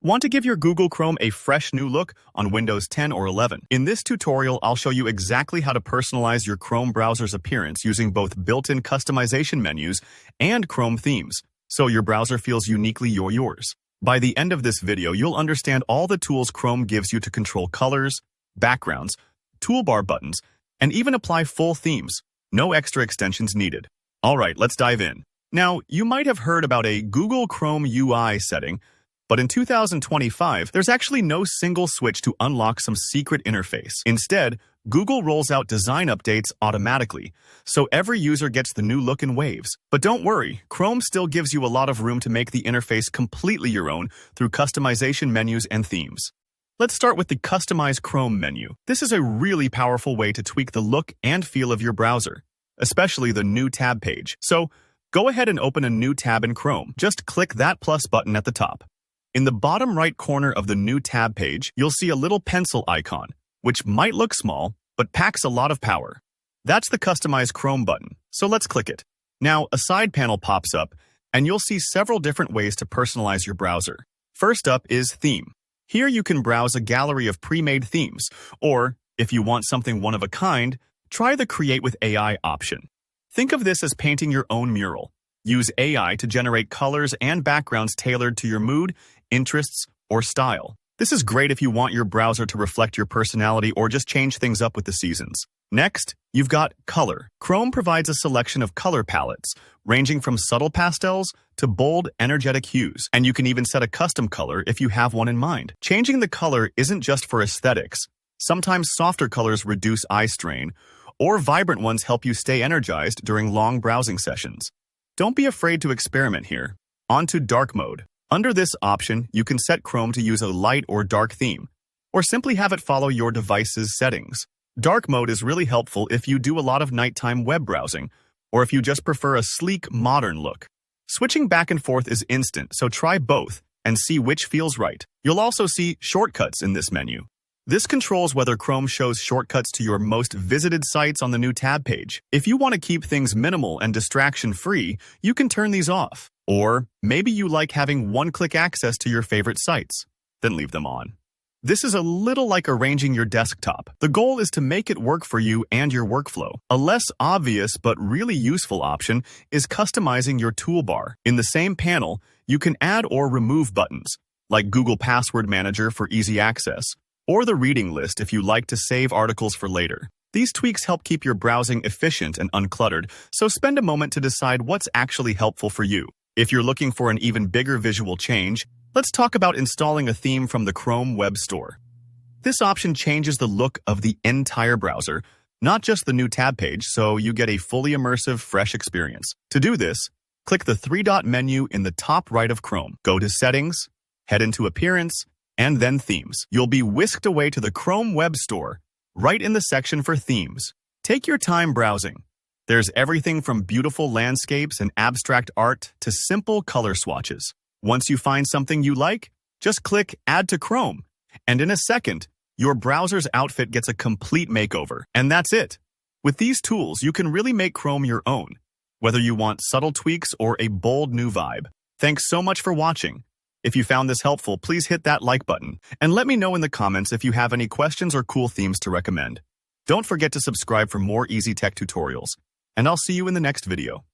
Want to give your Google Chrome a fresh new look on Windows 10 or 11? In this tutorial, I'll show you exactly how to personalize your Chrome browser's appearance using both built-in customization menus and Chrome themes, so your browser feels uniquely yours. By the end of this video, you'll understand all the tools Chrome gives you to control colors, backgrounds, toolbar buttons, and even apply full themes. No extra extensions needed. Alright, let's dive in. Now, you might have heard about a Google Chrome UI setting, but in 2025, there's actually no single switch to unlock some secret interface. Instead, Google rolls out design updates automatically, so every user gets the new look in waves. But don't worry, Chrome still gives you a lot of room to make the interface completely your own through customization menus and themes. Let's start with the Customize Chrome menu. This is a really powerful way to tweak the look and feel of your browser, especially the New Tab page. So, go ahead and open a new tab in Chrome. Just click that plus button at the top. In the bottom right corner of the New Tab page, you'll see a little pencil icon, which might look small, but packs a lot of power. That's the Customize Chrome button, so let's click it. Now, a side panel pops up, and you'll see several different ways to personalize your browser. First up is Theme. Here you can browse a gallery of pre-made themes, or, if you want something one of a kind, try the Create with AI option. Think of this as painting your own mural. Use AI to generate colors and backgrounds tailored to your mood, interests, or style. This is great if you want your browser to reflect your personality or just change things up with the seasons. Next, you've got Color. Chrome provides a selection of color palettes, ranging from subtle pastels to bold, energetic hues, and you can even set a custom color if you have one in mind. Changing the color isn't just for aesthetics. Sometimes softer colors reduce eye strain, or vibrant ones help you stay energized during long browsing sessions. Don't be afraid to experiment here. On to Dark Mode. Under this option, you can set Chrome to use a light or dark theme, or simply have it follow your device's settings. Dark Mode is really helpful if you do a lot of nighttime web browsing, or if you just prefer a sleek, modern look. Switching back and forth is instant, so try both and see which feels right. You'll also see Shortcuts in this menu. This controls whether Chrome shows shortcuts to your most visited sites on the New Tab page. If you want to keep things minimal and distraction-free, you can turn these off. Or maybe you like having one-click access to your favorite sites, then leave them on. This is a little like arranging your desktop. The goal is to make it work for you and your workflow. A less obvious but really useful option is customizing your toolbar. In the same panel, you can add or remove buttons, like Google Password Manager for easy access, or the reading list if you like to save articles for later. These tweaks help keep your browsing efficient and uncluttered, so spend a moment to decide what's actually helpful for you. If you're looking for an even bigger visual change, let's talk about installing a theme from the Chrome Web Store. This option changes the look of the entire browser, not just the New Tab page, so you get a fully immersive, fresh experience. To do this, click the three-dot menu in the top right of Chrome. Go to Settings, head into Appearance, and then Themes. You'll be whisked away to the Chrome Web Store, right in the section for themes. Take your time browsing. There's everything from beautiful landscapes and abstract art to simple color swatches. Once you find something you like, just click Add to Chrome, and in a second, your browser's outfit gets a complete makeover. And that's it. With these tools, you can really make Chrome your own, whether you want subtle tweaks or a bold new vibe. Thanks so much for watching. If you found this helpful, please hit that like button, and let me know in the comments if you have any questions or cool themes to recommend. Don't forget to subscribe for more easy tech tutorials, and I'll see you in the next video.